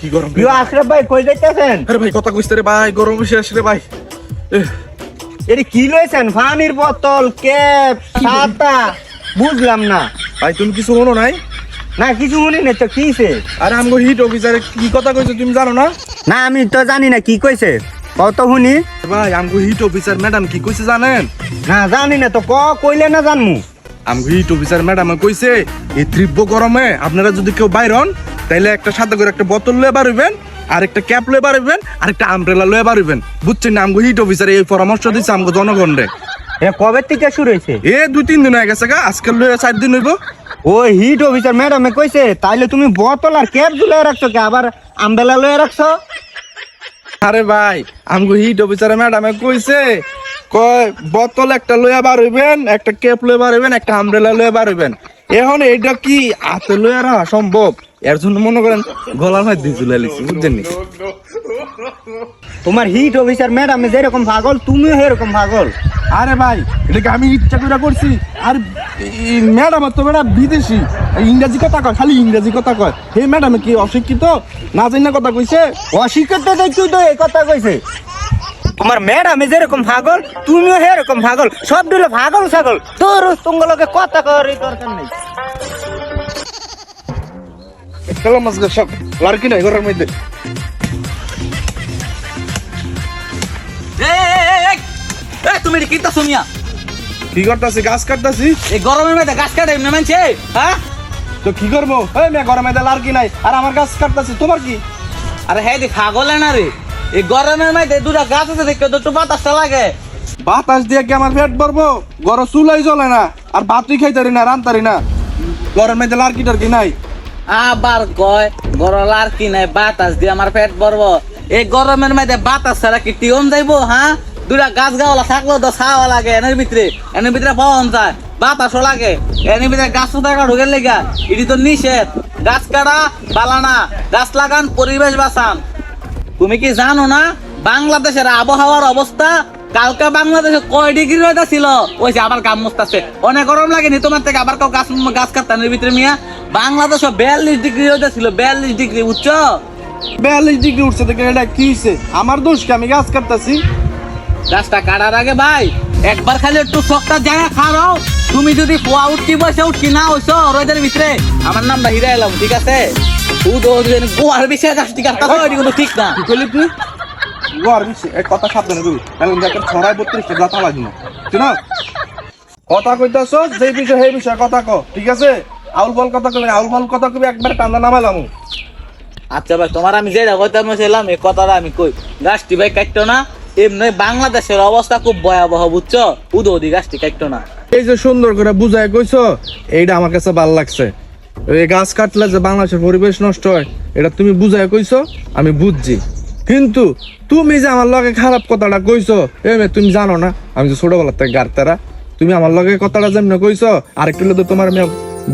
কি গরম প্রিয় আশরাফ ভাই কই যাইতেছেন? আরে ভাই কথা কইছ রে ভাই, গরম শেষ রে ভাই। এর কি লইছেন? পানির বোতল, ক্যাপ, ছাতা, বুঝলাম না। ভাই তুমি কিছু শোনো নাই? না কিছু মনে নেই তো, কিছে? আরে আমগো হিট অফিসারে কি কথা কইছে তুমি জানো না? না আমি তো জানি না কি কইছে, কত শুনি। ভাই আমগো হিট অফিসার ম্যাডাম কি কইছে জানেন? না জানি না তো, কইলে না জানমু। আমগো হিট অফিসার ম্যাডাম কইছে এই তীব্র গরমে আপনারা যদি কেউ বাইর হন তাইলে একটা সাথে করে একটা বোতল লয়ে বাড়িবেন, আর একটা ক্যাপ লয়ে বাড়িবেন, আর একটা আমব্রেলা লয়ে বাড়িবেন। বুঝছেন না? আমগো হিট অফিসার এই পরামর্শ দিচ্ছে আমগো জনগণরে। এ কবে থেকে শুরু হয়েছে? 2-3 দিন হয়ে গেছে গা, আজকাল লয়ে 4 দিন হইব। ওই হিট অফিসার ম্যাডামে কইছে, তাইলে তুমি বোতল আর ক্যাপ ঝুলাই রাখছো কে, আবার আমবেলা লয়ে রাখছো? আরে ভাই আমগো হিট অফিসার ম্যাডামে কইছে কয় বোতল একটা লইয়া বাড়িবেন, একটা ক্যাপ লইয়া বাড়িবেন, একটা আমব্রেলা লইয়া বাড়িবেন। এখন এইটা কি হাতে লইয়া রাখা সম্ভব? এর জন্য মনে করেন গলার মধ্যে ঝুলাই লিছি, বুঝছেন নি? তোমার হিট অফিসার ম্যাডামে যেরকম পাগল, তুমিও সেরকম পাগল। আরে ভাই এটাকে আমি ইচ্ছা করে করছি। আর ম্যাডাম তো ম্যাডাম বিদেশি, ইংরেজি কথা কয়, খালি ইংরেজি কথা কয়। হে ম্যাডাম কি অশিক্ষিত না জানি না কথা কইছে? অশিক্ষিত দেখি তো এই কথা কইছে। তোমার ম্যাডামে যেরকম পাগল, তুমিও সেরকম পাগল, সব দিলে পাগল ছাগল। তোর তোমাকে কথা কওয়ার দরকার নেই। চলো মাছ সব লাড়কি নাই ঘরের মধ্যে। তুমি কি করতেছো মিয়া? কি করতেছি? গাছ কাটতেছি। এই গরমের মধ্যে গাছ কাটে এমনি মানছে? হ্যাঁ তো কি করবো? এই মেয়ে গরমে লাড়কি নাই আর আমার গাছ কাটতেছি, তোমার কি? আরে হ্যাঁ দেখ পাগল না রে, এই গরমের মধ্যে দুটা গাছ আছে দেখে তো একটু বাতাসটা লাগে। বাতাস দিয়ে কি আমার পেট ভরবো? গরম চুলাই জ্বলে না, আর ভাতই খাইতারি না, রান্তারি না। গরমের মধ্যে লাড়কি টাড়কি নাই। আবার কয় গরম আর কি নাই, বাতাস দিয়ে আমার পেট ভরবো। এই গরমের মধ্যে বাতাস ছাড়া কি টিয়ন যাইবো? হ্যাঁ দুটা গাছ গাওয়ালা থাকলেও তো ছাওয়া লাগে, এনের ভিতরে পাওয়া যায়, বাতাসও লাগে। এর ভিতরে গাছ টাকা ঢুকের লেগা এটি তো নিষেধ। গাছ কাটা বালানা, গাছ লাগান, পরিবেশ বাঁচান। তুমি কি জানো না বাংলাদেশের আবহাওয়ার অবস্থা? কালকে বাংলাদেশে কয় ডিগ্রি রোদ ছিল? ওই যে আবার গাম মুস্তাছে, অনেক গরম লাগেনি তোমার থেকে? আবার কেউ গাছ কাটতানের ভিতরে মিয়া বাংলাদেশে 42 ডিগ্রি রোদ ছিল, 42 ডিগ্রি, বুঝছো? 42 ডিগ্রি উঠছে দেখে এটা কি হইছে? আমার দোষ কি? আমি গাছ কাটতেছি। গাছটা কাটার আগে ভাই একবার খালি একটু শখটা জায়গা খাও। তুমি যদি পোয়া উঠকি বসে উঠকি না হইছো রোদের ভিতরে, আমার নামটা হিরা এলাম, ঠিক আছে? গোয়ার বিষয়ে গাছটি কাটতে কিন্তু ঠিক না। কি করলি তুই? গোয়ার বিষয় এক কথা সাবধানে কবি, কারণ দেখেন ছড়াই 32টা গাথা লাগি না, ঠিক না? কথা কইতাছ যে বিষয় সেই বিষয়ে কথা ক, ঠিক আছে? আউল বল কথা কবি, আউল বল কথা কবি, একবার টান্দা নামাইলাম। আচ্ছা ভাই তোমার আমি যেটা কইতে চাইলাম এই কথাটা আমি কই, গাছটি ভাই কাটতো না। এমনি বাংলাদেশের অবস্থা খুব ভয়াবহ, বুঝছো? উদি গাছটি কাটতো না। এই যে সুন্দর করে বুঝায় কইছো, এইটা আমার কাছে ভালো লাগছে। এই গাছ কাটলে যে বাংলাদেশের পরিবেশ নষ্ট হয় এটা তুমি বুঝায় কইছো, আমি বুঝছি। কিন্তু তুমি যে আমার লগে খারাপ কথাটা কইছো, তুমি জানো না আমি যে ছোটবেলা থেকে গাড়তারা, তুমি আমার লগে কথাটা যেমন কইছো আরেকটু তো তোমার আমি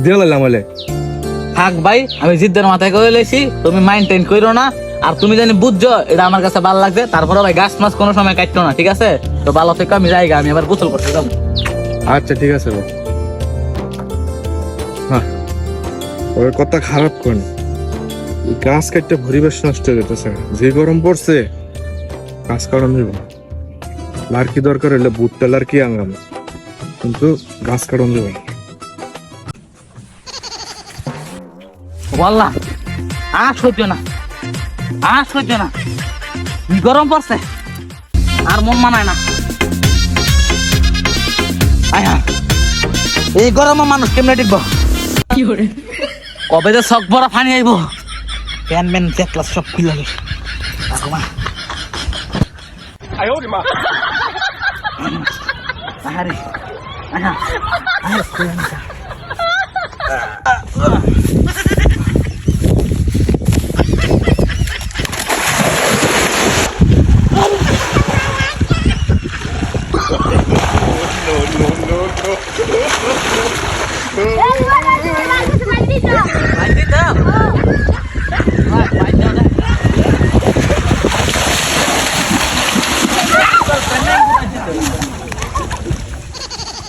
দিয়ে লাইলাম হলে। থাক ভাই, আমি জিদ্দের মাথায় করে লেছি, তুমি মাইন্টেন করো না। আর তুমি জানি বুঝছো এটা আমার কাছে ভালো লাগছে, তারপরে ভাই গাছ মাছ কোনো সময় কাটতো না, ঠিক আছে? তো ভালো থেকে আমি যাইগা, আমি আবার গোসল করতে যাবো। আচ্ছা ঠিক আছে ভাই। হ্যাঁ ওর কথা খারাপ করেন, গাছ কাটতে পরিবেশ নষ্ট হয়ে যেতেছে। যে গরম পড়ছে গাছ কাটানো যাবে না। লার্কি দরকার হলে বুটটা লার্কি আনলাম, কিন্তু গাছ কাটানো যাবে না। বললাম আর সহ্য না, আর সহ্য না, গরম পড়ছে আর মন মানায় না। এই গরমে মানুষ কেমনে টিকবো? কবে যে শখ ভরা পানি আইব, প্যান ম্যান দেখলা সব খুলে গেল। আরে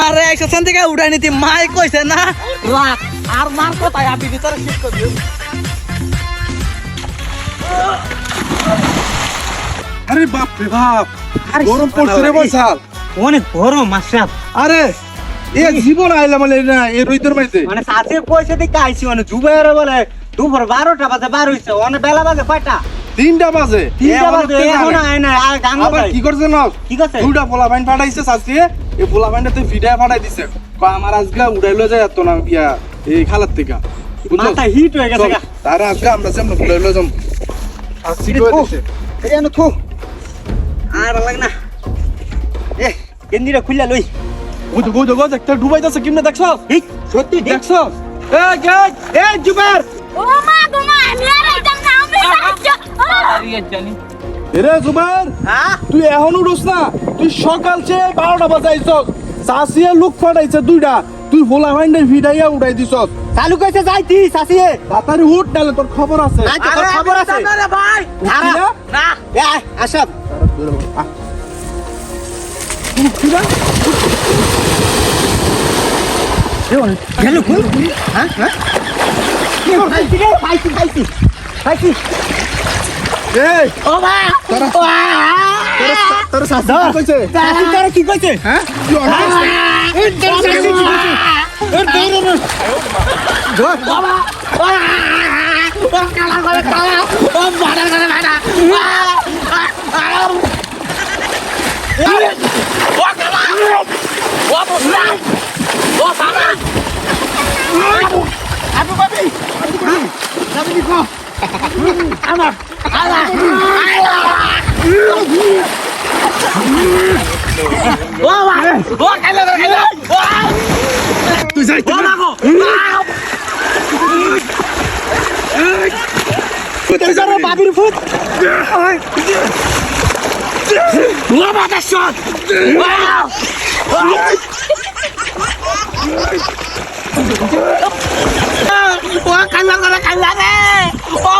আরে একশো থেকে উঠাই নিতি মাই কইছে না রাখ আর মার কোথায় আপনি ভিতরে শিফট করবি। বাপ রে বাপ, আরে গরম পড়ছে রে বৈশাল। অনেক গরম মাসাব। আরে এ জীবন আইলাম না এই রইতের মাইতে। মানে সাথে পয়সা দিয়ে আইছি মানে জুবাইরে বলে দুপুর 12টা বাজে বার হইছে, অনেক বেলা বাজে কয়টা? 3টা বাজে। 3টা বাজে এখন আয় না আর গাঙ্গ আবার ভাই কি করছে না? কি করছে? দুইটা পোলা বাইন পাঠাইছে শাস্তিয়ে, এই পোলা বাইনটাতে ভিডিও পাঠাই দিছে। কয় আমার আজকে উড়াইলো যায় এত না ইয়া এই খালার থেকে। বুঝছো? মাথা হিট হয়ে গেছে গা। তার আজকে আমরা যেমন উড়াইলো যাম। শাস্তি করে দিছে। এই আনো থু। আর ভালো লাগে না। এ গেন্দিটা খুললা লই। ওই একটা ডুবাইতেছে কেমনে দেখছো? এই সত্যি দেখ। দেখছো? এই জুবাইর, ও মা গো মা আমি আর একদম না আমি সাহায্য এরে জুবাইর, হ্যাঁ তুই এখন উঠোস না? তুই সকাল সে 12টা বাজাইছস, চাষিয়ে লোক ফাটাইছে 2টা, তুই ভোলা ভাইন্ডে ভিড়াইয়া উড়াই দিছস। চালু কইছে যাইতি সাসিয়ে। তাড়াতাড়ি উঠ, নালে তোর খবর আছে। নাই তো তোর খবর আছে। ভাই উঠবি না? না এ আয় আসাব। উঠবি না? গেল কই? হ্যাঁ হ্যাঁ পাইছি রে পাইছি পাইছি পাইছি। এই, ও মা তোর শাস্তি কি কইছে? সাসি তোর কি কইছে? হ্যাঁ? তুই অনেক এই তোর সাসি কি কইছে? ওর দৌড় ও কালা করে কালা ও বাড়া করে বাড়া তুই যাইতে না। তুই যা রে বাবির ফুট। ও কালা করে কালা রে ও